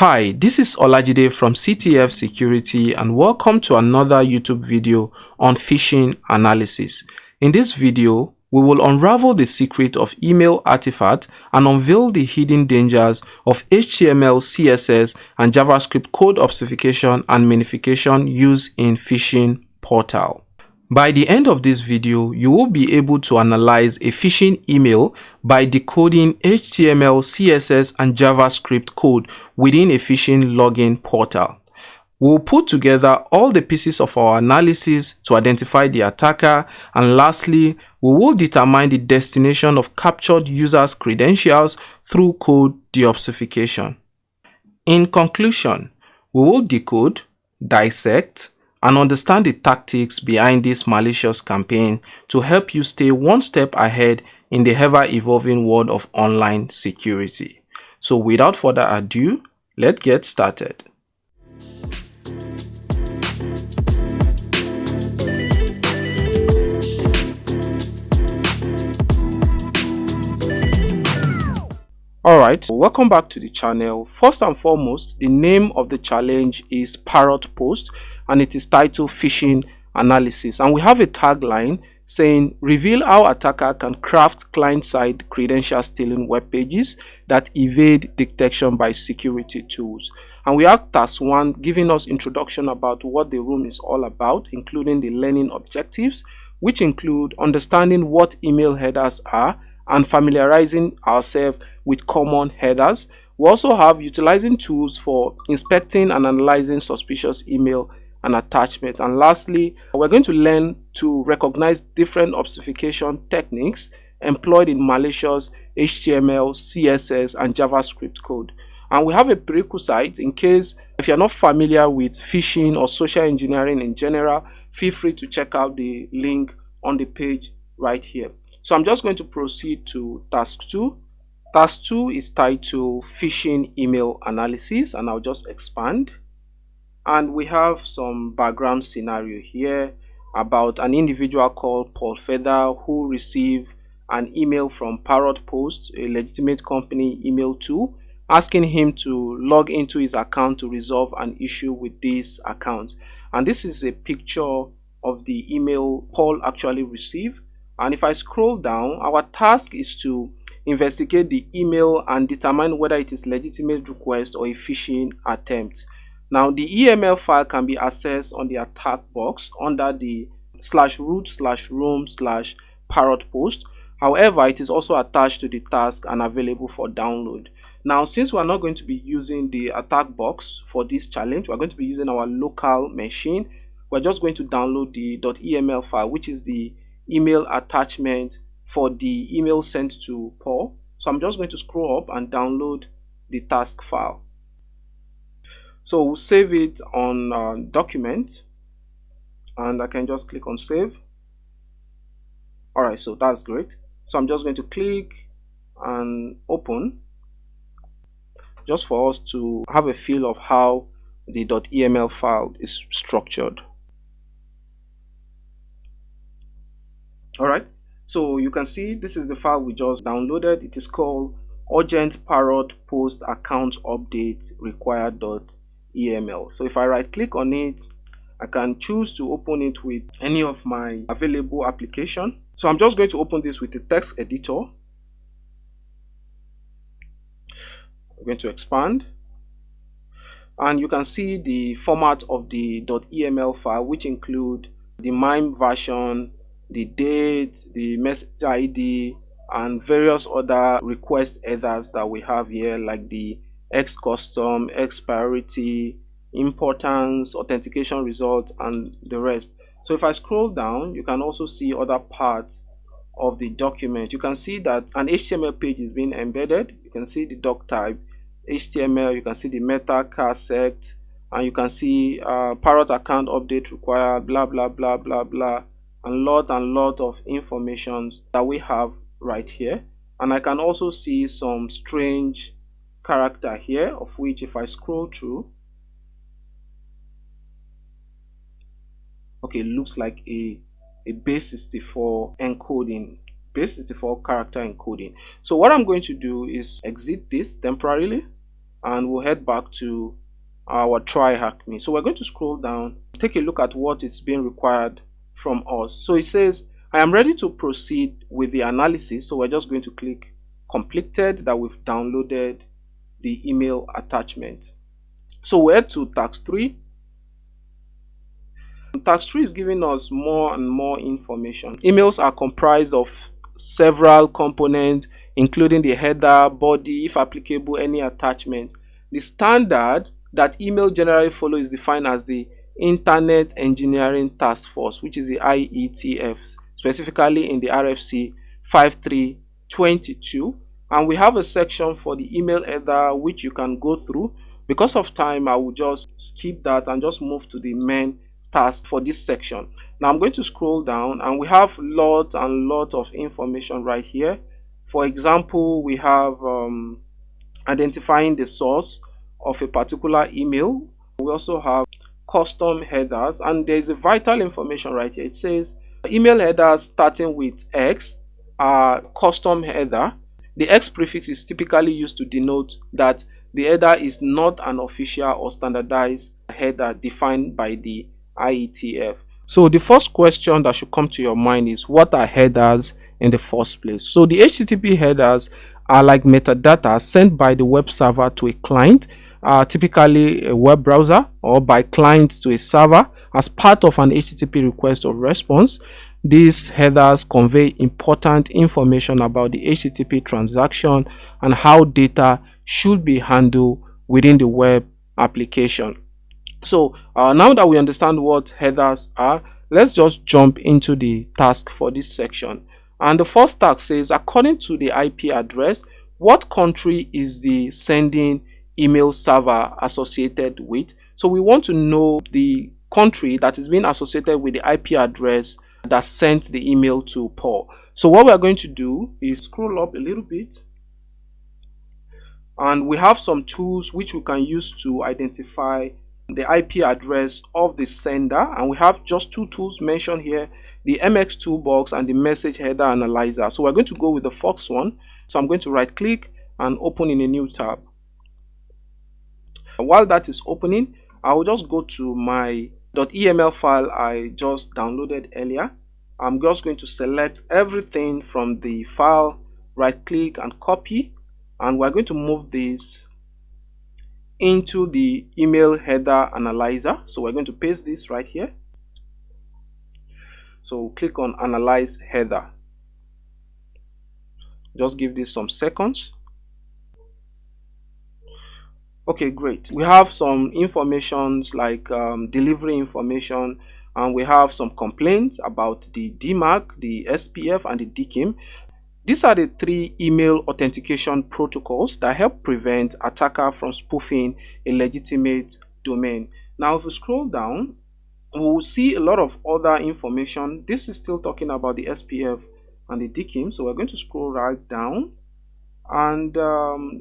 Hi, this is Olajide from CTF Security and welcome to another YouTube video on phishing analysis. In this video, we will unravel the secret of email artifacts and unveil the hidden dangers of HTML, CSS, and JavaScript code obfuscation and minification used in phishing portal. By the end of this video, you will be able to analyze a phishing email by decoding HTML, CSS, and JavaScript code within a phishing login portal. We'll put together all the pieces of our analysis to identify the attacker, and lastly, we will determine the destination of captured users' credentials through code deobfuscation. In conclusion, we will decode, dissect, and understand the tactics behind this malicious campaign to help you stay one step ahead in the ever-evolving world of online security. So without further ado, let's get started. Alright, welcome back to the channel. First and foremost, the name of the challenge is Parrotpost, and it is titled Phishing Analysis. And we have a tagline saying, reveal how attacker can craft client-side credential stealing web pages that evade detection by security tools. And we have task 1 giving us introduction about what the room is all about, including the learning objectives, which include understanding what email headers are and familiarizing ourselves with common headers. We also have utilizing tools for inspecting and analyzing suspicious email and attachment. And lastly, we're going to learn to recognize different obfuscation techniques employed in malicious HTML, CSS, and JavaScript code. And we have a prerequisite in case if you're not familiar with phishing or social engineering in general, feel free to check out the link on the page right here. So I'm just going to proceed to task 2. Task 2 is titled Phishing Email Analysis, and I'll just expand. And we have some background scenario here about an individual called Paul Feather who received an email from Parrotpost, a legitimate company email tool, asking him to log into his account to resolve an issue with this account. And this is a picture of the email Paul actually received. And if I scroll down, our task is to investigate the email and determine whether it is legitimate request or a phishing attempt. Now, the EML file can be accessed on the attack box under the /root/room/parrotpost. However, it is also attached to the task and available for download. Now, since we're not going to be using the attack box for this challenge, we're going to be using our local machine. We're just going to download the .eml file, which is the email attachment for the email sent to Paul. So I'm just going to scroll up and download the task file. So we'll save it on document, and I can just click on save. Alright, so that's great. So I'm just going to click and open, just for us to have a feel of how the .eml file is structured. Alright, so you can see this is the file we just downloaded. It is called urgent Parrotpost account update required.eml. So if I right click on it, I can choose to open it with any of my available application. So I'm just going to open this with the text editor. I'm going to expand, and you can see the format of the .eml file, which include the MIME version, the date, the message ID, and various other request headers that we have here, like the X custom, X priority, importance, authentication result, and the rest. So if I scroll down, you can also see other parts of the document. You can see that an HTML page is being embedded. You can see the doc type HTML, you can see the meta car sect, and you can see Parrot account update required, blah blah blah blah blah, and lot of information that we have right here. And I can also see some strange character here, of which if I scroll through, okay, it looks like a base 64 encoding, base 64 character encoding. So what I'm going to do is exit this temporarily, and we'll head back to our TryHackMe. So we're going to scroll down, take a look at what is being required from us. So it says, I am ready to proceed with the analysis. So we're just going to click completed, that we've downloaded the email attachment. So we'll head to task 3. Task 3 is giving us more and more information. Emails are comprised of several components, including the header, body, if applicable, any attachment. The standard that email generally follows is defined as the Internet Engineering Task Force, which is the IETF, specifically in the RFC 5322. And we have a section for the email header, which you can go through. Because of time, I will just skip that and just move to the main task for this section. Now I'm going to scroll down, and we have lot of information right here. For example, we have identifying the source of a particular email. We also have custom headers, and there is a vital information right here. It says email headers starting with X are custom header. The X prefix is typically used to denote that the header is not an official or standardized header defined by the IETF. So the first question that should come to your mind is, what are headers in the first place? So the HTTP headers are like metadata sent by the web server to a client, typically a web browser, or by client to a server as part of an HTTP request or response. These headers convey important information about the HTTP transaction and how data should be handled within the web application. So now that we understand what headers are, let's just jump into the task for this section. And the first task says, according to the IP address, what country is the sending email server associated with? So we want to know the country that is being associated with the IP address that sent the email to Paul. So what we are going to do is scroll up a little bit, and we have some tools which we can use to identify the IP address of the sender, and we have just two tools mentioned here, the MX toolbox and the message header analyzer. So we're going to go with the first one. So I'm going to right click and open in a new tab. And while that is opening, I will just go to my .eml file I just downloaded earlier. I'm just going to select everything from the file, right click and copy, and we're going to move this into the email header analyzer. So we're going to paste this right here. So click on analyze header. Just give this some seconds. Okay, great. We have some informations like delivery information, and we have some complaints about the DMARC, the SPF, and the DKIM. These are the 3 email authentication protocols that help prevent attacker from spoofing a legitimate domain. Now, if we scroll down, we'll see a lot of other information. This is still talking about the SPF and the DKIM. So we're going to scroll right down, and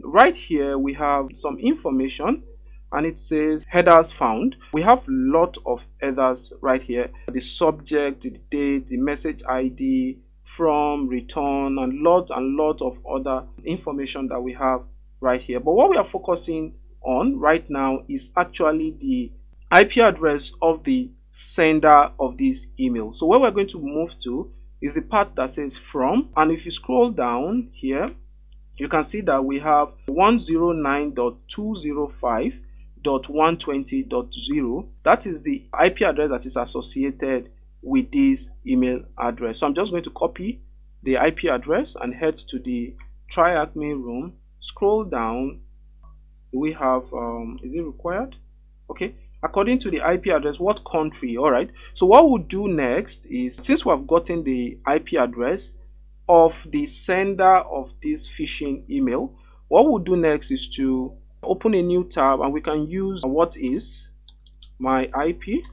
right here we have some information, and it says headers found. We have a lot of headers right here: the subject, the date, the message ID, from, return, and lot of other information that we have right here. But what we are focusing on right now is actually the IP address of the sender of this email. So where we're going to move to is the part that says from, and if you scroll down here, you can see that we have 109.205.120.0. that is the IP address that is associated with this email address. So I'm just going to copy the IP address and head to the TryHackMe room. Scroll down. We have is it required? Okay, according to the IP address, what country? All right, so what we'll do next is, since we have gotten the IP address of the sender of this phishing email, what we'll do next is to open a new tab, and we can use what is my IP.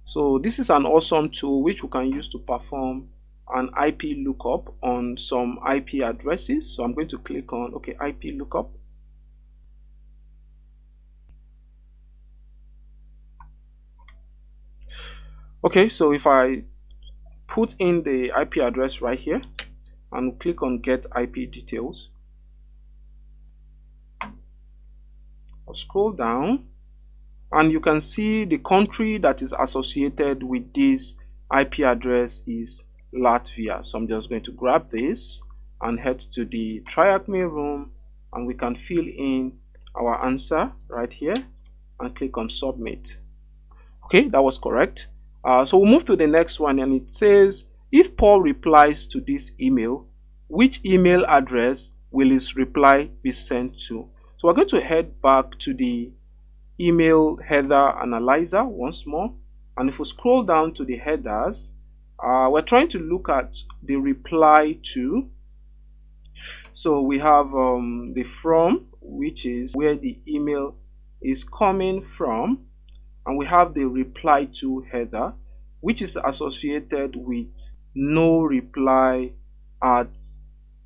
So this is an awesome tool which we can use to perform an IP lookup on some IP addresses. So I'm going to click on IP lookup. Okay, so if I put in the IP address right here, and click on get IP details. I'll scroll down and you can see the country that is associated with this IP address is Latvia. So I'm just going to grab this and head to the TryHackMe room, and we can fill in our answer right here and click on submit. Okay, that was correct. So we'll move to the next one, and it says if Paul replies to this email, which email address will his reply be sent to? So we're going to head back to the email header analyzer once more, and if we scroll down to the headers, we're trying to look at the reply to. So we have the from, which is where the email is coming from, and we have the reply to header, which is associated with no reply at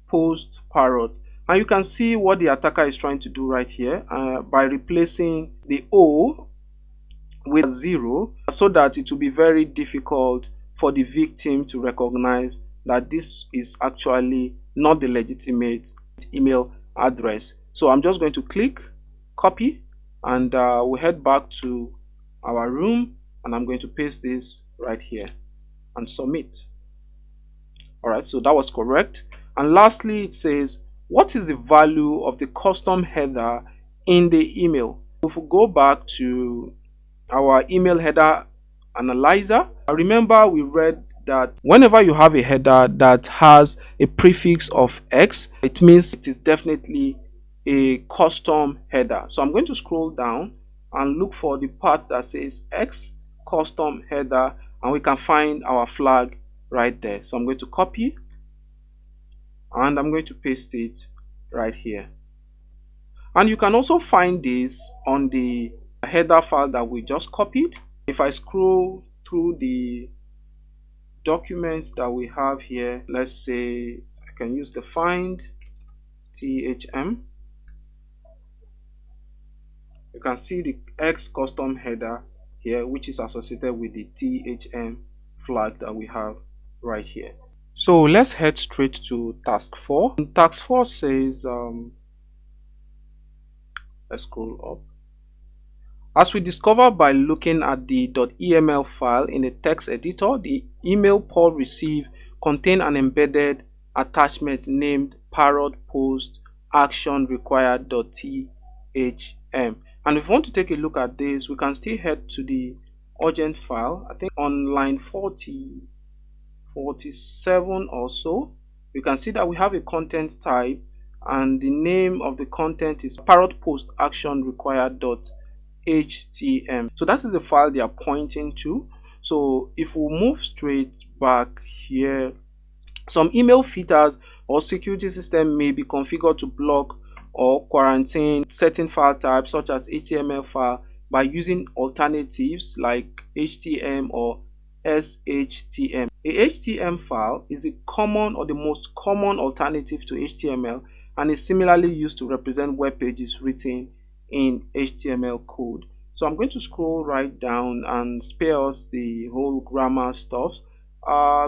post parrot. And you can see what the attacker is trying to do right here by replacing the O with 0, so that it will be very difficult for the victim to recognize that this is actually not the legitimate email address. So I'm just going to click copy, and we'll head back to our room, and I'm going to paste this right here and submit. Alright, so that was correct. And lastly, it says what is the value of the custom header in the email? If we go back to our email header analyzer, remember we read that whenever you have a header that has a prefix of X, it means it is definitely a custom header. So I'm going to scroll down and look for the part that says X custom header, and we can find our flag right there. So I'm going to copy and I'm going to paste it right here. And you can also find this on the header file that we just copied. If I scroll through the documents that we have here, let's say I can use the find THM. You can see the X custom header here, which is associated with the THM flag that we have right here. So let's head straight to task 4. And task 4 says, let's scroll up. As we discovered by looking at the .eml file in the text editor, the email Paul received contained an embedded attachment named Parrotpost action required.thm. And if we want to take a look at this, we can still head to the urgent file. I think on line 47 or so, you can see that we have a content type, and the name of the content is Parrotpost action required.htm. So that is the file they are pointing to. So if we move straight back here, some email filters or security system may be configured to block or quarantine certain file types such as HTML file by using alternatives like HTM or SHTM. A HTM file is a common or the most common alternative to HTML and is similarly used to represent web pages written in HTML code. So I'm going to scroll right down and spare us the whole grammar stuff.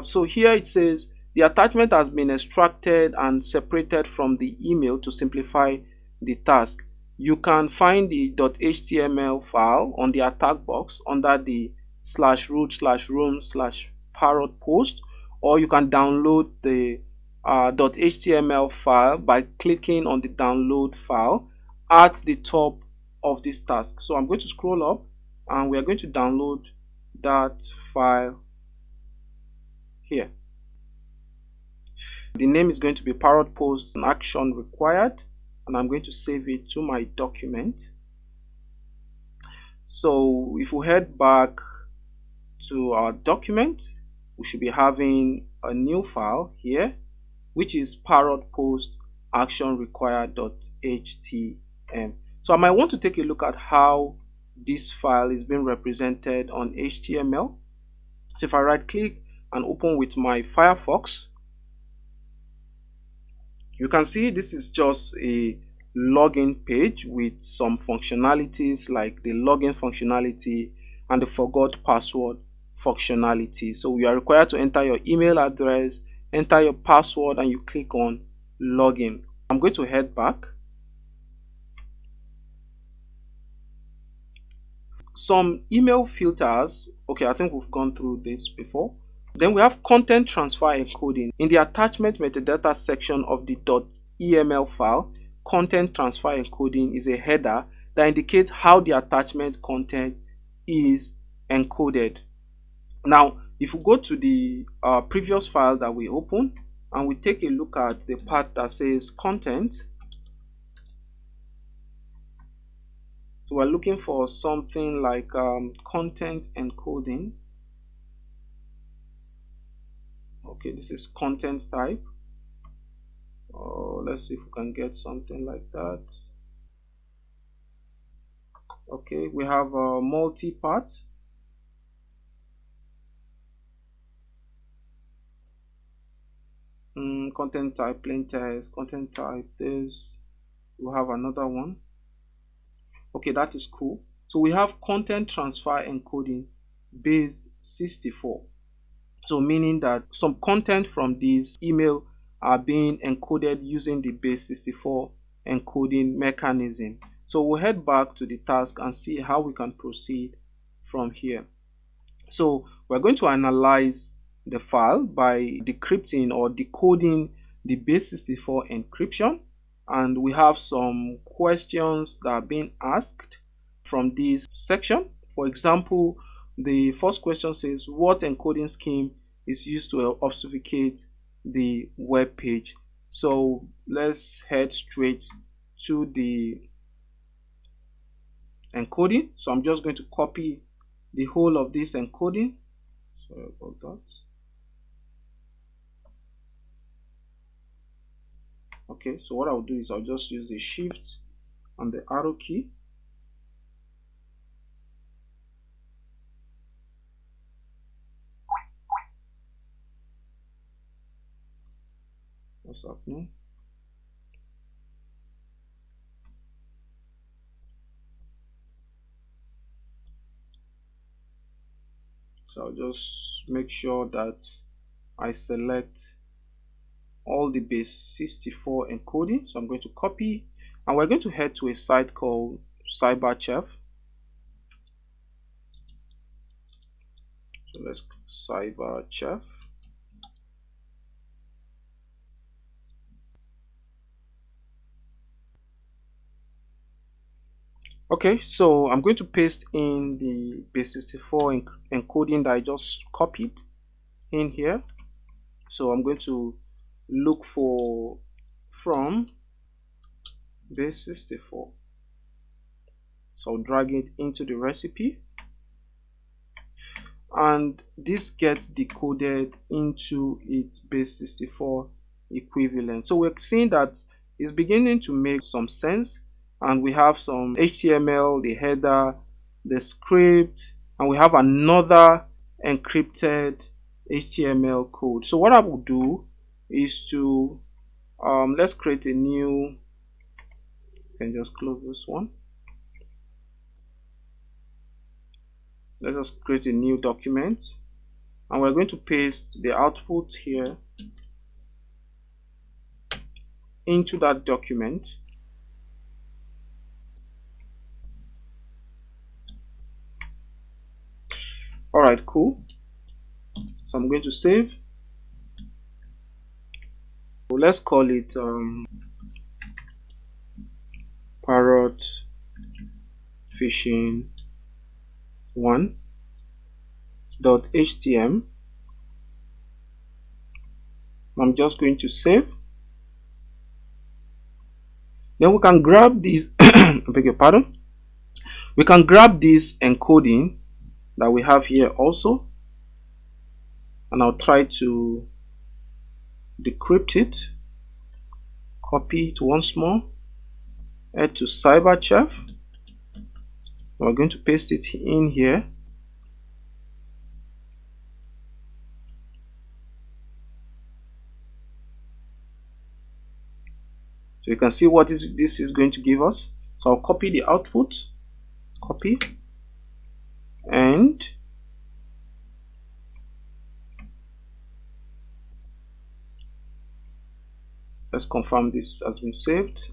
So here it says the attachment has been extracted and separated from the email to simplify the task. You can find the .html file on the attack box under the /root/room/parrotpost, or you can download the .html file by clicking on the download file at the top of this task. So I'm going to scroll up and we are going to download that file here. The name is going to be Parrotpost action required, and I'm going to save it to my document. So if we head back to our document, we should be having a new file here, which is Parrotpost action required.htm. So I might want to take a look at how this file is being represented on HTML. So if I right click and open with my Firefox, you can see this is just a login page with some functionalities like the login functionality and the forgot password functionality. So you are required to enter your email address, enter your password, and you click on login. I'm going to head back. Some email filters. Okay, I think we've gone through this before. Then we have content transfer encoding. In the attachment metadata section of the .eml file, content transfer encoding is a header that indicates how the attachment content is encoded. Now, if we go to the previous file that we opened and we take a look at the part that says content, so we're looking for something like content encoding. Okay, this is content type. Let's see if we can get something like that. Okay, we have a multi-part. Content type, plain text, content type, this. We'll have another one. Okay, that is cool. So we have content transfer encoding base 64. So meaning that some content from this email are being encoded using the base 64 encoding mechanism. So we'll head back to the task and see how we can proceed from here. So we're going to analyze the file by decrypting or decoding the base 64 encryption, and we have some questions that are being asked from this section. For example, the first question says, what encoding scheme is used to obfuscate the web page? So let's head straight to the encoding. So I'm just going to copy the whole of this encoding. Sorry about that. Okay, so what I'll do is I'll just use the shift and the arrow key. What's happening? So I'll just make sure that I select all the base 64 encoding. So I'm going to copy, and we're going to head to a site called CyberChef. So let's CyberChef. Okay, so I'm going to paste in the base 64 encoding that I just copied in here. So I'm going to look for from base 64. So I'll drag it into the recipe, and this gets decoded into its base 64 equivalent. So we're seeing that it's beginning to make some sense, and we have some HTML, the header, the script, and we have another encrypted HTML code. So what I will do is to let's create a new, and just close this one. Let us create a new document, and we're going to paste the output here into that document. All right, cool. So I'm going to save. So let's call it Parrot Phishing 1.htm. I'm just going to save. Then we can grab this. I beg your pardon. We can grab this encoding that we have here also, and I'll try to decrypt it. Copy it once more. Head to CyberChef. We're going to paste it in here. So you can see what this is going to give us. So I'll copy the output, copy, and Let's confirm this has been saved.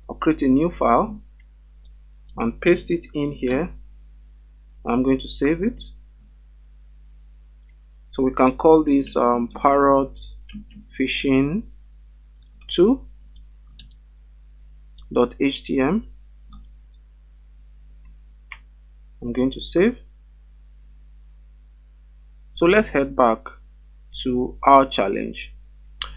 I'll create a new file and paste it in here. I'm going to save it. So we can call this parrot phishing 2.html. I'm going to save. So let's head back to our challenge.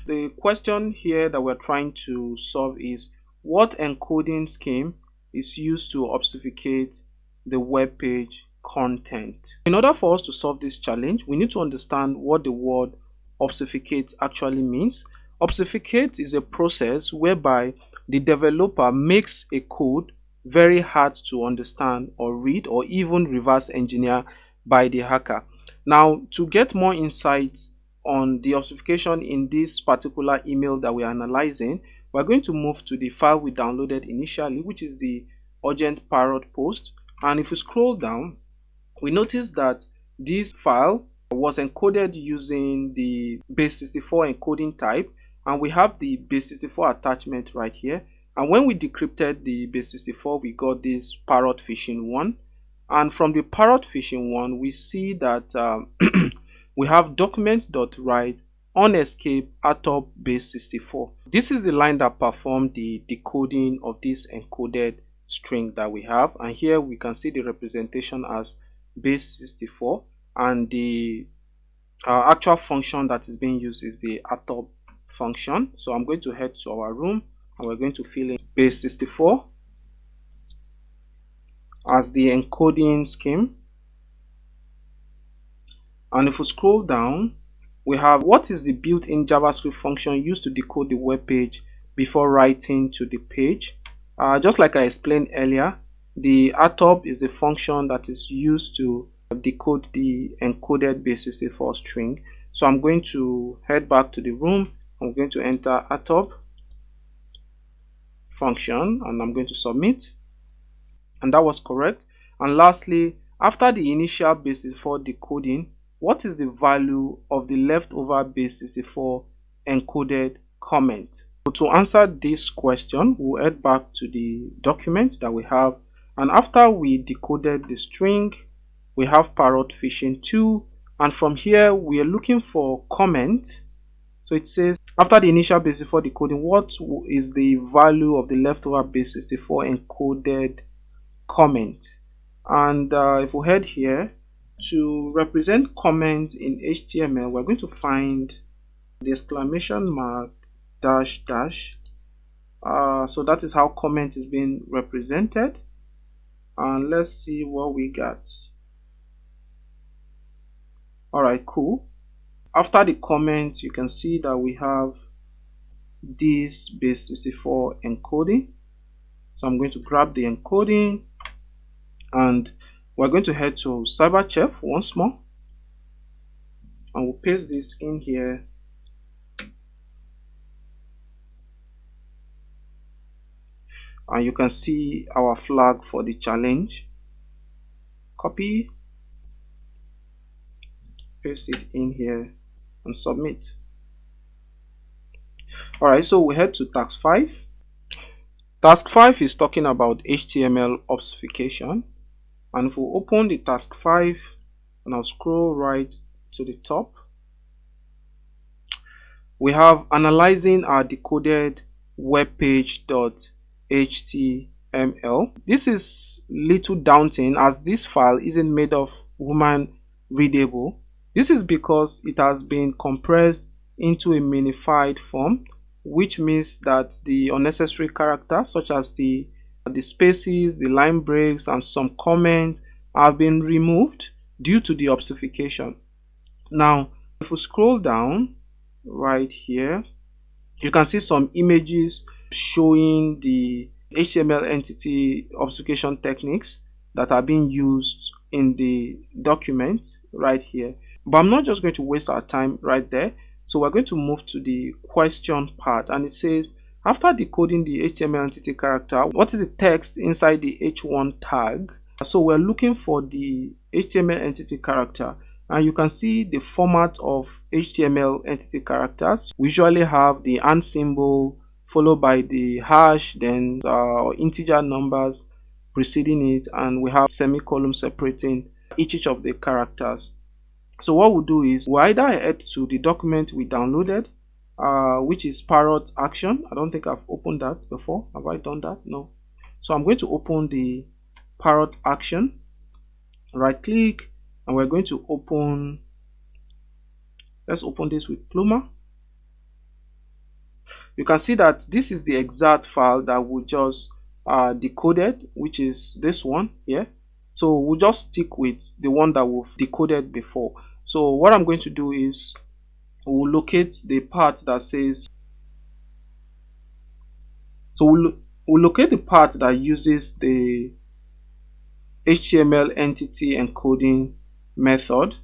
The question here that we're trying to solve is, what encoding scheme is used to obfuscate the web page content? In order for us to solve this challenge, we need to understand what the word obfuscate actually means. Obfuscate is a process whereby the developer makes a code very hard to understand or read, or even reverse engineer by the hacker. Now, to get more insight on the obfuscation in this particular email that we are analyzing, we're going to move to the file we downloaded initially, which is the urgent Parrotpost. And if we scroll down, we notice that this file was encoded using the base64 encoding type, and we have the base64 attachment right here. And when we decrypted the base64, we got this parrot phishing 1. And from the parrot phishing 1, we see that we have document.write on escape atop base64. This is the line that performed the decoding of this encoded string that we have. And here we can see the representation as base64, and the actual function that is being used is the atop function. So I'm going to head to our room and we're going to fill in base64 as the encoding scheme. And if we scroll down, we have what is the built-in JavaScript function used to decode the web page before writing to the page. Just like I explained earlier, the atop is the function that is used to decode the encoded base64 string. So I'm going to head back to the room. I'm going to enter atop function and I'm going to submit, and that was correct. And lastly, after the initial base64 decoding, what is the value of the leftover base64 encoded comment? So to answer this question, we'll head back to the document that we have, and after we decoded the string, we have parrot phishing 2, and from here we are looking for comment. So it says, after the initial base64 decoding, what is the value of the leftover base64 encoded comment? And if we head here to represent comment in HTML, we're going to find the exclamation mark dash dash. So that is how comment is being represented, and let's see what we got. All right, cool. After the comment, you can see that we have this base64 encoding. So I'm going to grab the encoding and we're going to head to CyberChef once more, and we'll paste this in here. And you can see our flag for the challenge. Copy, paste it in here and submit. All right, so we head to task 5. Task 5 is talking about HTML obfuscation. And if we open the task 5 and I'll scroll right to the top, we have analyzing our decoded webpage.html. This is little daunting as this file isn't made of human readable. This is because it has been compressed into a minified form, which means that the unnecessary characters such as the spaces, the line breaks, and some comments have been removed due to the obfuscation. Now, if we scroll down right here, you can see some images showing the HTML entity obfuscation techniques that are being used in the document right here. But I'm not just going to waste our time right there. So we're going to move to the question part, and it says, after decoding the HTML entity character, what is the text inside the h1 tag? So we're looking for the HTML entity character, and you can see the format of HTML entity characters. We usually have the and symbol followed by the hash, then integer numbers preceding it, and we have semicolon separating each of the characters. So what we'll do is we'll either head to the document we downloaded, which is Parrot Action. I don't think I've opened that before. Have I done that? No. So I'm going to open the Parrot Action, right click, and we're going to open, let's open this with Pluma. You can see that this is the exact file that we just decoded, which is this one here. So we'll just stick with the one that we've decoded before. So what I'm going to do is we'll locate the part that says, so we'll locate the part that uses the HTML entity encoding method,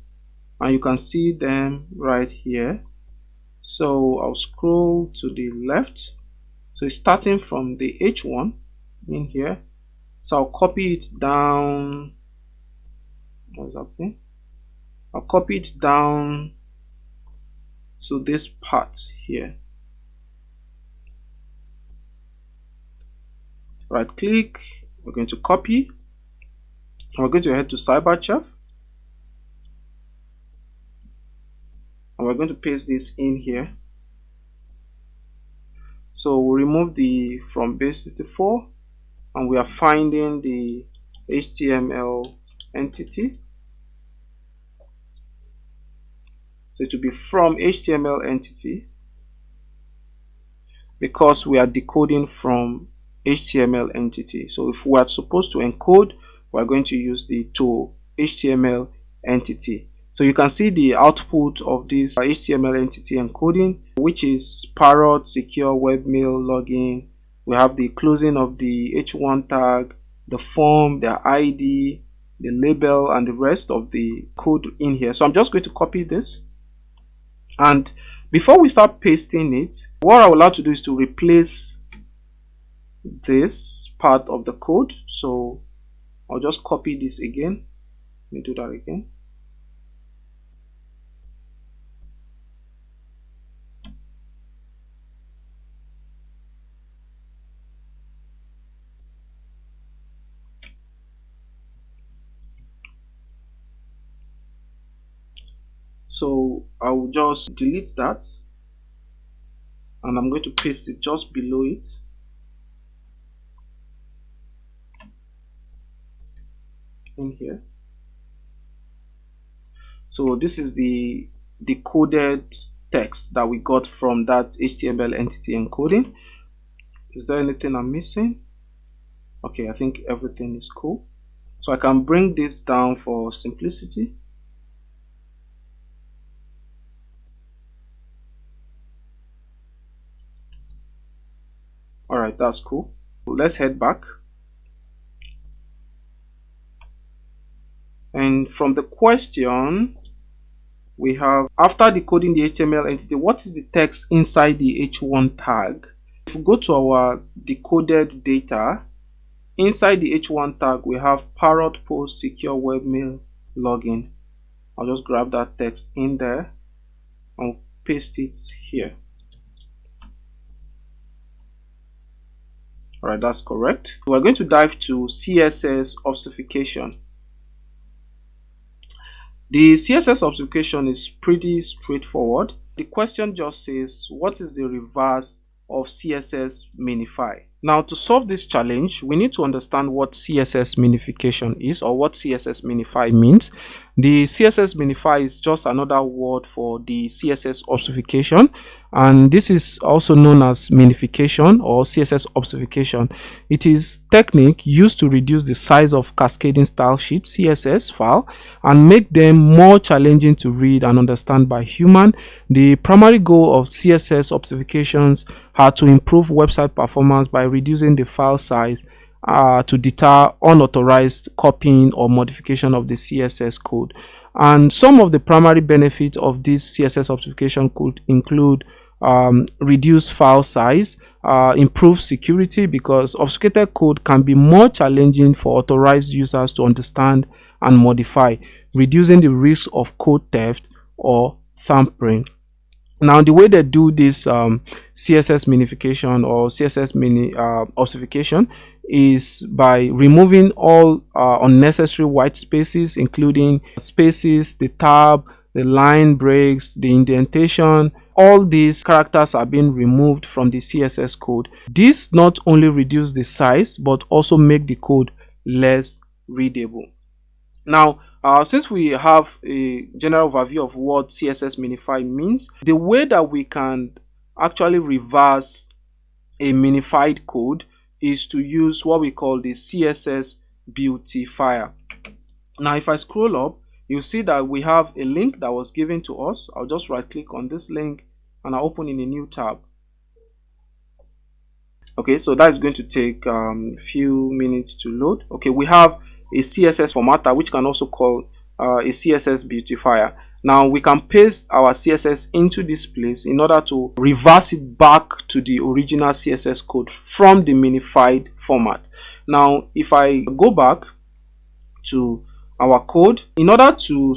and you can see them right here. So I'll scroll to the left. So it's starting from the H1 in here. So I'll copy it down. What's happening? I'll copy it down to this part here. Right click, we're going to copy, and we're going to head to Cyberchef, and we're going to paste this in here. So we'll remove the from base 64, and we are finding the HTML entity. So it will be from HTML entity because we are decoding from HTML entity. So if we are supposed to encode, we're going to use the to HTML entity. So you can see the output of this HTML entity encoding, which is Parrot secure webmail login. We have the closing of the H1 tag, the form, the ID, the label, and the rest of the code in here. So I'm just going to copy this. And before we start pasting it, what I would like to do is to replace this part of the code. So I'll just copy this again. Let me do that again. So I will just delete that, and I'm going to paste it just below it. In here. So this is the decoded text that we got from that HTML entity encoding. Is there anything I'm missing? Okay, I think everything is cool. So I can bring this down for simplicity. All right, that's cool. Let's head back. And from the question, we have, after decoding the HTML entity, what is the text inside the H1 tag? If we go to our decoded data, inside the H1 tag, we have Parrotpost secure webmail login. I'll just grab that text in there and paste it here. All right, that's correct. We're going to dive to CSS obfuscation. The CSS obfuscation is pretty straightforward. The question just says, what is the reverse of CSS minify? Now, to solve this challenge, we need to understand what CSS minification is, or what CSS minify means. The CSS minify is just another word for the CSS obfuscation, and this is also known as minification or CSS obfuscation. It is technique used to reduce the size of cascading style sheet CSS file and make them more challenging to read and understand by human. The primary goal of CSS obfuscations are to improve website performance by reducing the file size to deter unauthorized copying or modification of the CSS code. And some of the primary benefits of this CSS obfuscation could include reduce file size, improve security, because obfuscated code can be more challenging for authorized users to understand and modify. reducing the risk of code theft or tampering. Now, the way they do this CSS minification or CSS mini obfuscation is by removing all unnecessary white spaces, including spaces, the tab, the line breaks, the indentation. All these characters are being removed from the CSS code. This not only reduces the size but also make the code less readable. Now, since we have a general overview of what CSS minify means, the way that we can actually reverse a minified code is to use what we call the CSS beautifier. Now, if I scroll up, you'll see that we have a link that was given to us. I'll just right click on this link and I'll open in a new tab. Okay, so that's going to take a few minutes to load. Okay, we have a CSS formatter, which can also call a CSS beautifier. Now we can paste our CSS into this place in order to reverse it back to the original CSS code from the minified format. Now if I go back to our code, in order to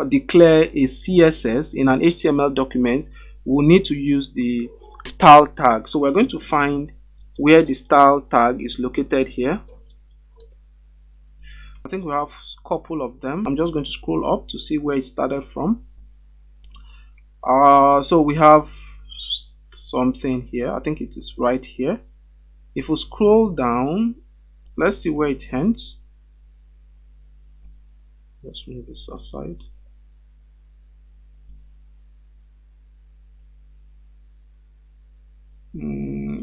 declare a CSS in an HTML document, we'll need to use the style tag. So we're going to find where the style tag is located here. I think we have a couple of them. I'm just going to scroll up to see where it started from. So we have something here. I think it is right here. If we scroll down, let's see where it ends. Let's move this aside.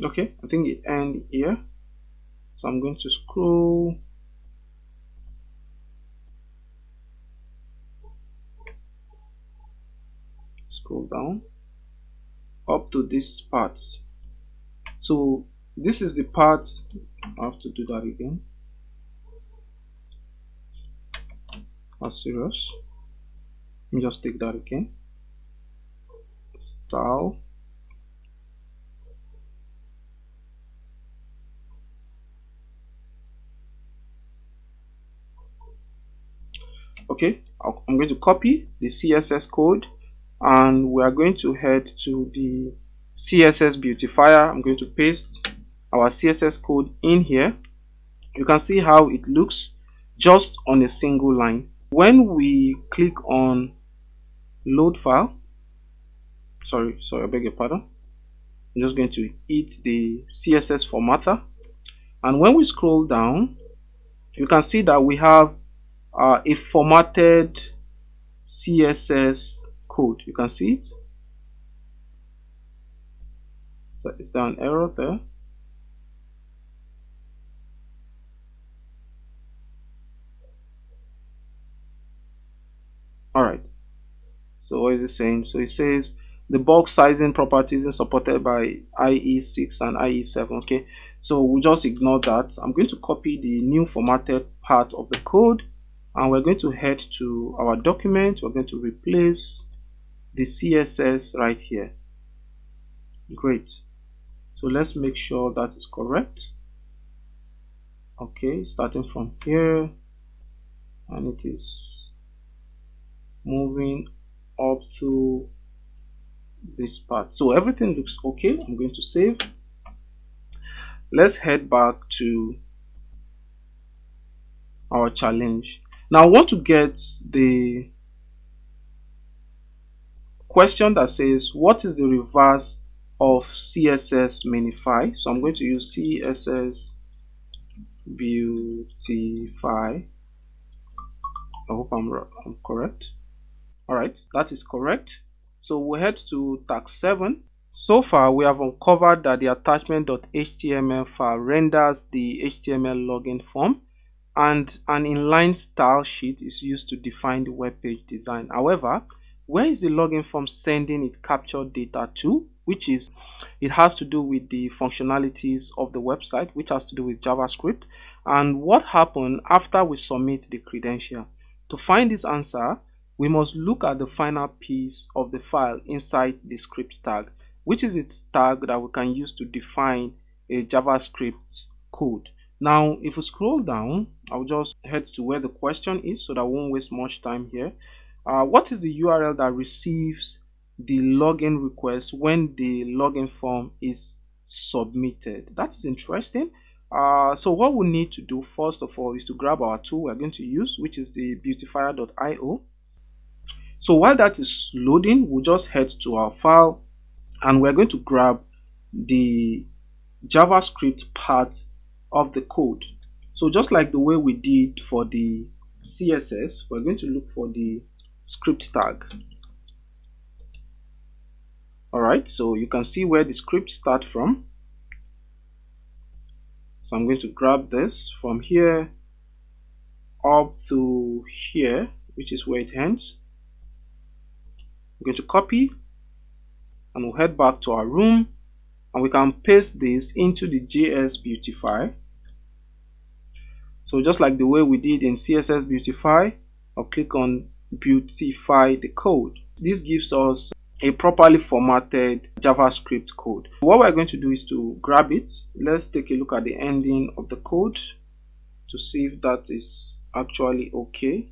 Okay, I think it ends here. So I'm going to scroll down up to this part. So this is the part. I have to do that again. That's serious. Let me just take that again. Style. Okay, I'm going to copy the CSS code and we are going to head to the CSS beautifier. I'm going to paste our CSS code in here. You can see how it looks just on a single line. When we click on load file, sorry, I beg your pardon. I'm just going to hit the CSS formatter, and when we scroll down, you can see that we have a formatted CSS code. You can see it. So is there an error there? All right. So what is it saying? So it says the box sizing property isn't supported by IE6 and IE7. Okay, so we'll just ignore that. I'm going to copy the new formatted part of the code, and we're going to head to our document. We're going to replace the CSS right here. Great. So let's make sure that is correct. Okay, starting from here, and it is moving up to this part. So everything looks okay. I'm going to save. Let's head back to our challenge. Now I want to get the question that says, what is the reverse of CSS minify? So I'm going to use CSS beautify. I hope I'm correct. All right, that is correct. So we head to tag 7. So far we have uncovered that the attachment.html file renders the HTML login form, and an inline style sheet is used to define the web page design. However, where is the login form sending its captured data to? Which is, it has to do with the functionalities of the website, which has to do with JavaScript, and what happened after we submit the credential. To find this answer, we must look at the final piece of the file inside the script tag, which is its tag that we can use to define a JavaScript code. Now, if we scroll down, I'll just head to where the question is so that I won't waste much time here. What is the URL that receives the login request when the login form is submitted? That is interesting. So what we need to do first of all is to grab our tool we're going to use, which is the beautifier.io. So while that is loading, we'll just head to our file and we're going to grab the JavaScript part of the code. So just like the way we did for the CSS, we're going to look for the script tag. All right, so you can see where the script starts from. So I'm going to grab this from here up to here, which is where it ends. I'm going to copy and we'll head back to our room and we can paste this into the JS Beautify. So just like the way we did in CSS Beautify, I'll click on Beautify the code. This gives us a properly formatted JavaScript code. What we're going to do is to grab it. Let's take a look at the ending of the code to see if that is actually okay.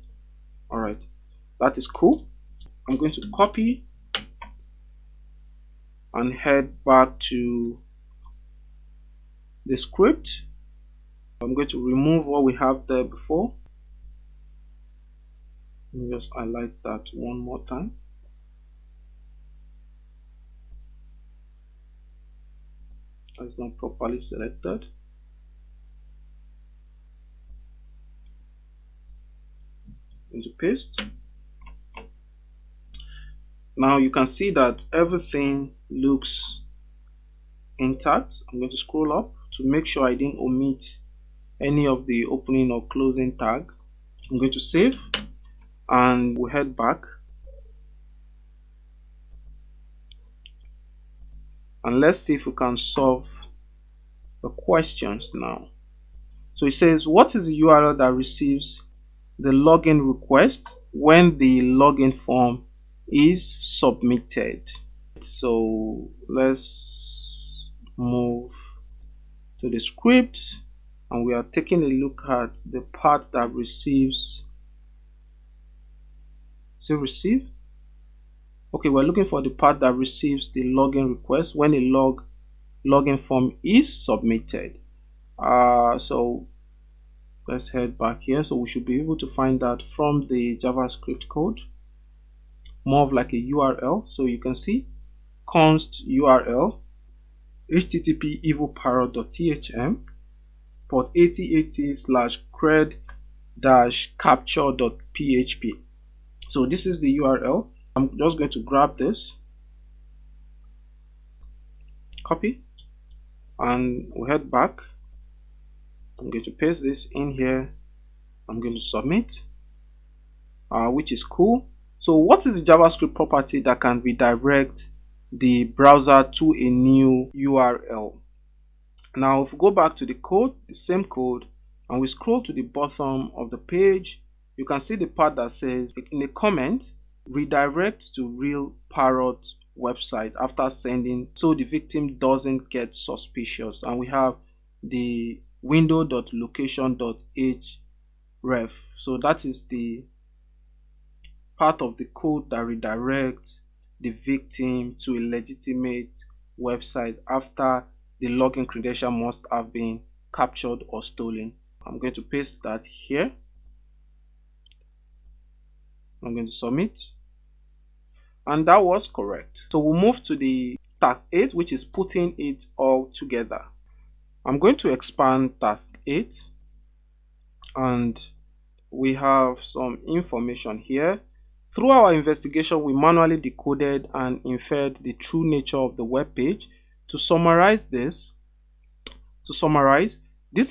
All right, that is cool. I'm going to copy and head back to the script. I'm going to remove what we have there before. Let me just highlight that one more time. That's not properly selected. I'm going to paste. Now you can see that everything looks intact. I'm going to scroll up to make sure I didn't omit any of the opening or closing tag. I'm going to save and we'll head back. And let's see if we can solve the questions now. So it says, what is the URL that receives the login request when the login form is submitted? So let's move to the script and we are taking a look at the part that receives. Say receive. Okay, we're looking for the part that receives the login request when a login form is submitted. So let's head back here. So we should be able to find that from the JavaScript code, more of like a URL. So you can see const URL http evilparrot.thm port 8080/cred-capture.php. So this is the URL. I'm just going to grab this, copy, and we'll head back. I'm going to paste this in here. I'm going to submit, which is cool. So what is the JavaScript property that can redirect the browser to a new URL? Now, if we go back to the code, the same code, and we scroll to the bottom of the page, you can see the part that says in a comment, redirect to real Parrot website after sending so the victim doesn't get suspicious. And we have the window.location.href. So that is the part of the code that redirects the victim to a legitimate website after the login credential must have been captured or stolen. I'm going to paste that here. I'm going to submit. And that was correct. So we'll move to the task 8, which is putting it all together. I'm going to expand task 8 and we have some information here. Through our investigation, we manually decoded and inferred the true nature of the web page. To summarize, this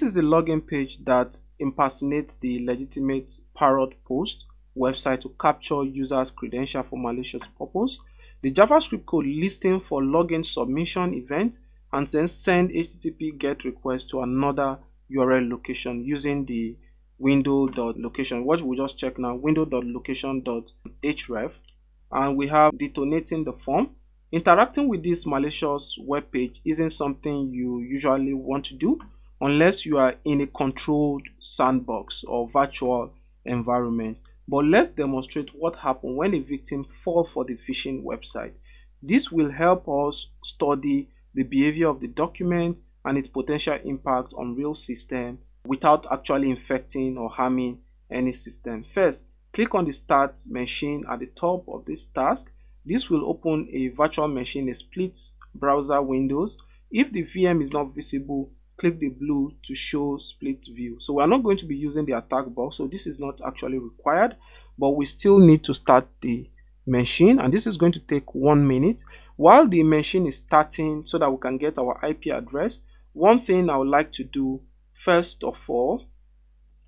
is a login page that impersonates the legitimate Parrotpost website to capture users' credentials for malicious purpose. The JavaScript code listing for login submission event and then send HTTP GET request to another URL location using the window.location. What we just check now, window.location.href, and we have detonating the form. Interacting with this malicious web page isn't something you usually want to do, unless you are in a controlled sandbox or virtual environment. But let's demonstrate what happens when a victim falls for the phishing website. This will help us study the behavior of the document and its potential impact on real system without actually infecting or harming any system. First, click on the Start Machine at the top of this task. This will open a virtual machine, a split browser windows. If the VM is not visible, click the blue to show split view. So we are not going to be using the attack box, so this is not actually required, but we still need to start the machine, and this is going to take 1 minute. While the machine is starting so that we can get our IP address, one thing I would like to do first of all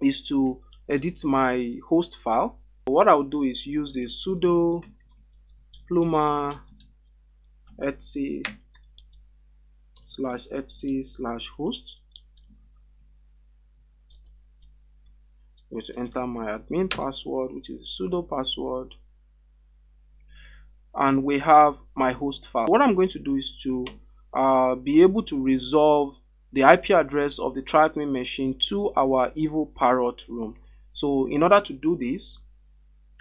is to edit my host file. What I will do is use the sudo pluma etc/etc/host. I'm going to enter my admin password, which is sudo password, and we have my host file. What I'm going to do is to be able to resolve the IP address of the TryHackMe machine to our evil parrot room. So in order to do this,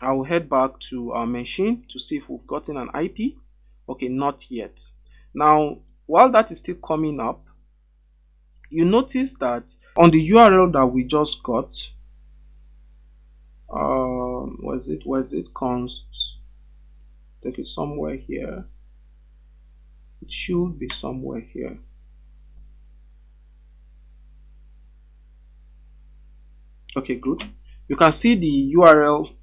I will head back to our machine to see if we've gotten an IP. Okay, not yet. Now, while that is still coming up, you notice that on the URL that we just got, was it const? I think it's somewhere here. It should be somewhere here. Okay, good. You can see the URL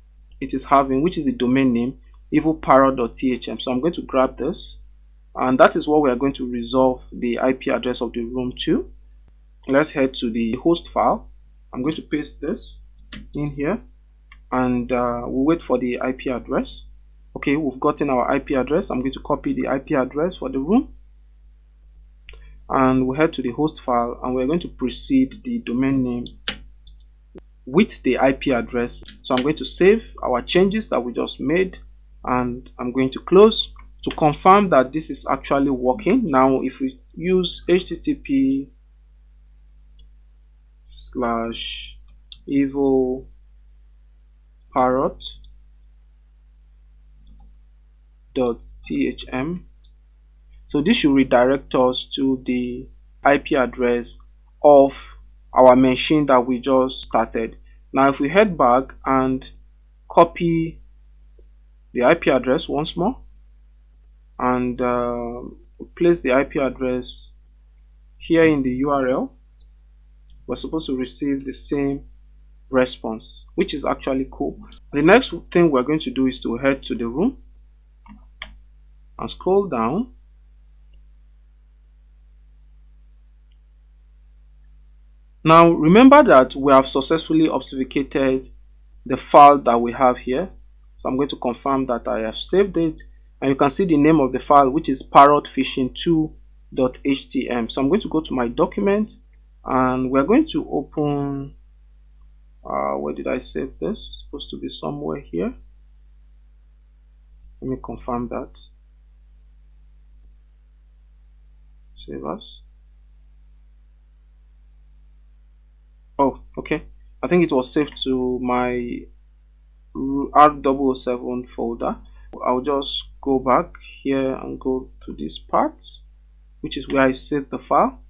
it is having, which is the domain name evilparrot.thm. So I'm going to grab this, and that is what we are going to resolve the IP address of the room to. Let's head to the host file. I'm going to paste this in here, and we'll wait for the IP address. Okay, we've gotten our IP address. I'm going to copy the IP address for the room, and we'll head to the host file, and we're going to precede the domain name with the IP address. So I'm going to save our changes that we just made, and I'm going to close to confirm that this is actually working. Now, if we use http://evilparrot.thm, so this should redirect us to the IP address of our machine that we just started. Now, if we head back and copy the IP address once more and place the IP address here in the URL, we're supposed to receive the same response, which is actually cool. The next thing we're going to do is to head to the room and scroll down. Now, remember that we have successfully obfuscated the file that we have here. So I'm going to confirm that I have saved it, and you can see the name of the file, which is parrotphishing2.htm. So I'm going to go to my document, and we're going to open, where did I save this? It's supposed to be somewhere here. Let me confirm that. Save as. Oh, okay. I think it was saved to my R007 folder. I'll just go back here and go to this part, which is where I saved the file.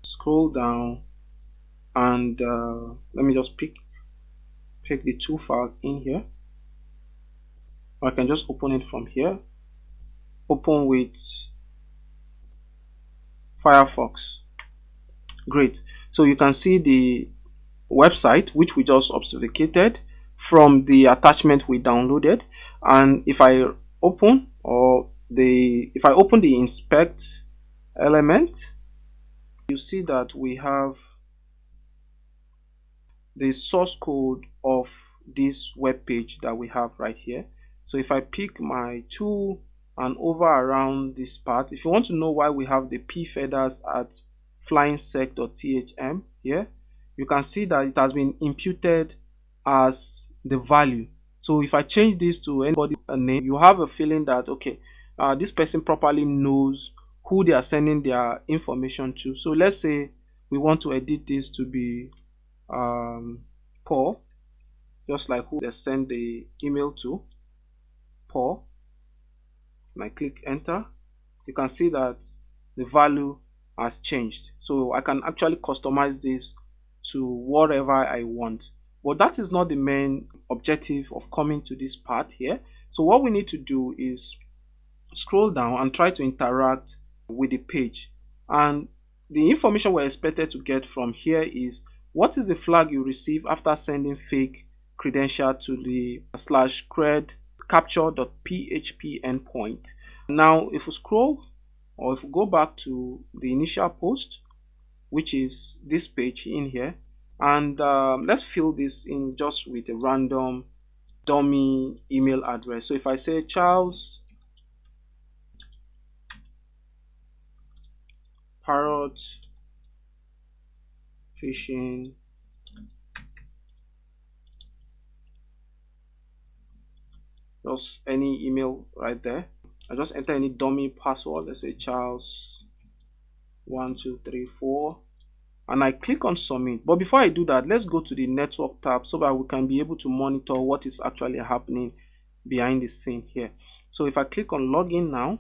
Scroll down, and let me just pick the two files in here. I can just open it from here. Open with Firefox. Great. So you can see the website which we just obfuscated from the attachment we downloaded, and if I open the inspect element, you see that we have the source code of this web page that we have right here. So if I pick my tool and over around this part, if you want to know why we have the p feathers at flying-sec.thm here, you can see that it has been imputed as the value. So if I change this to anybody a name, you have a feeling that okay, this person properly knows who they are sending their information to. So let's say we want to edit this to be Paul, just like who they send the email to, Paul, and I click enter, you can see that the value has changed. So I can actually customize this to whatever I want. But that is not the main objective of coming to this part here. So what we need to do is scroll down and try to interact with the page. And the information we're expected to get from here is, what is the flag you receive after sending fake credential to the /cred capture.php endpoint. Now, if we scroll, or if we go back to the initial post, which is this page in here, and let's fill this in just with a random dummy email address. So if I say Charles Parrot Phishing just any email right there, I just enter any dummy password, let's say Charles 1234, and I click on submit. But before I do that, let's go to the network tab so that we can be able to monitor what is actually happening behind the scene here. So if I click on login now,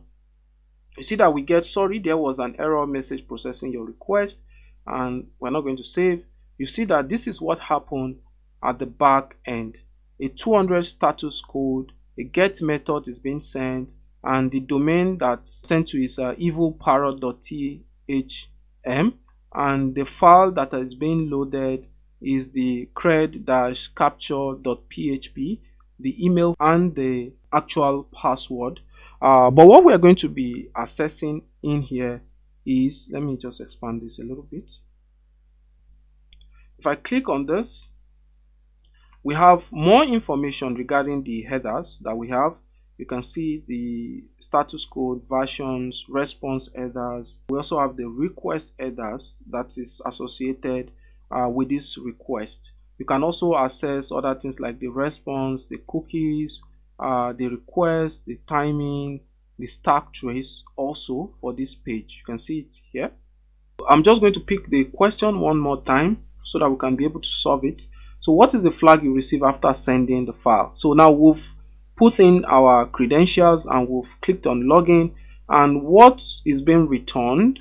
you see that we get, sorry, there was an error message processing your request, and we're not going to save. You see that this is what happened at the back end. A 200 status code, a get method is being sent, and the domain that's sent to is evilparrot.thm, and the file that is being loaded is the cred-capture.php, the email and the actual password. But what we are going to be accessing in here is, let me just expand this a little bit. If I click on this, we have more information regarding the headers that we have. You can see the status code, versions, response headers. We also have the request headers that is associated with this request. You can also access other things like the response, the cookies, the request, the timing, the stack trace also for this page. You can see it here. I'm just going to pick the question one more time so that we can be able to solve it. So what is the flag you receive after sending the file? So now we've put in our credentials and we've clicked on login, and what is being returned,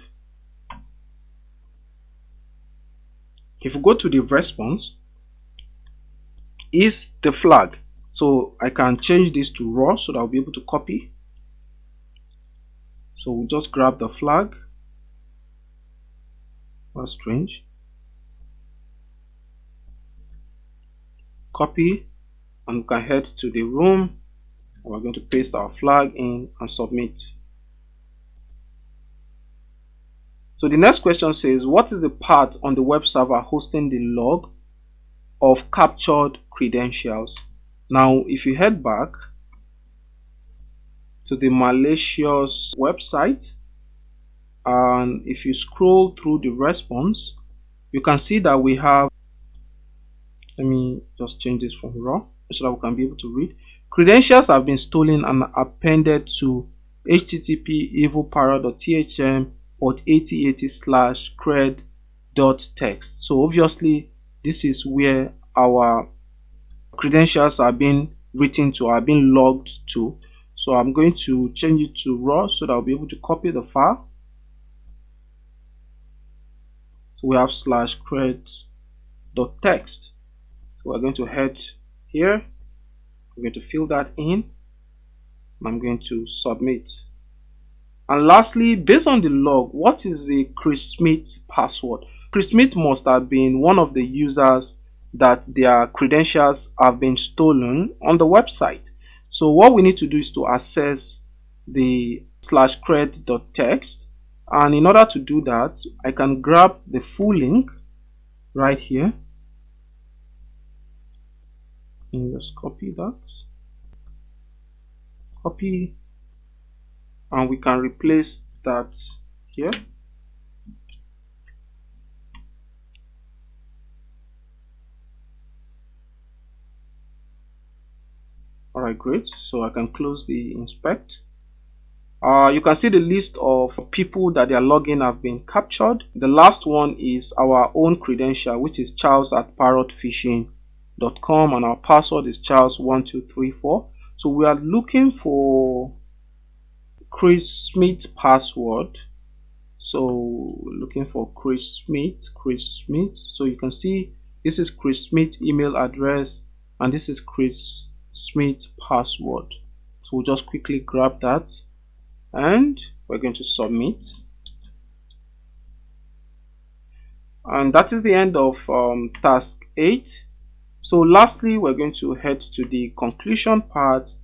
if you go to the response, is the flag. So I can change this to raw so that I'll be able to copy. So we'll just grab the flag. That's strange. Copy, and we can head to the room. We're going to paste our flag in and submit. So the next question says, what is the part on the web server hosting the log of captured credentials? Now, if you head back to the malicious website, and if you scroll through the response, you can see that we have, let me just change this from raw so that we can be able to read. Credentials have been stolen and appended to http evilparrot.thm port 8080/cred.txt. So obviously this is where our credentials are being written to, are being logged to. So I'm going to change it to raw so that I'll be able to copy the file. So we have /cred.txt. So we're going to head here. I'm going to fill that in. I'm going to submit. And lastly, based on the log, what is the Chris Smith password? Chris Smith must have been one of the users that their credentials have been stolen on the website. So what we need to do is to access the /cred.txt, and in order to do that, I can grab the full link right here and just copy that, copy, and we can replace that here. Alright, great. So I can close the inspect. You can see the list of people that their login have been captured. The last one is our own credential, which is charles@parrotfishing.com, and our password is charles1234. So we are looking for Chris Smith password. So looking for Chris Smith. So you can see this is Chris Smith email address and this is Chris Smith password. So we'll just quickly grab that and we're going to submit. And that is the end of task 8. So lastly, we're going to head to the conclusion part,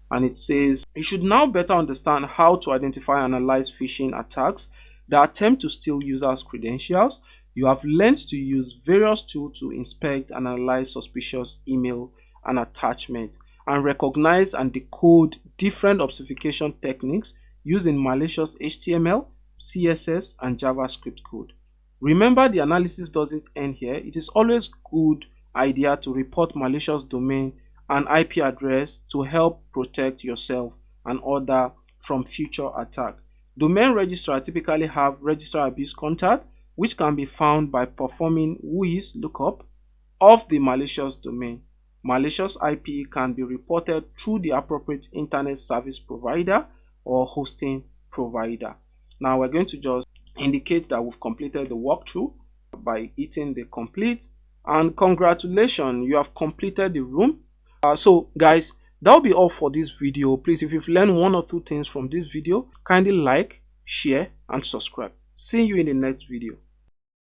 and it says you should now better understand how to identify and analyze phishing attacks that attempt to steal users' credentials. You have learned to use various tools to inspect and analyze suspicious email and attachment, and recognize and decode different obfuscation techniques using malicious HTML, CSS, and JavaScript code. Remember, the analysis doesn't end here. It is always good idea to report malicious domain and IP address to help protect yourself and others from future attack. Domain registrars typically have registrar abuse contact, which can be found by performing whois lookup of the malicious domain. Malicious IP can be reported through the appropriate internet service provider or hosting provider. Now we're going to just indicate that we've completed the walkthrough by hitting the complete, and congratulations, you have completed the room. So guys, that'll be all for this video. Please, if you've learned one or two things from this video, kindly like, share, and subscribe. See you in the next video.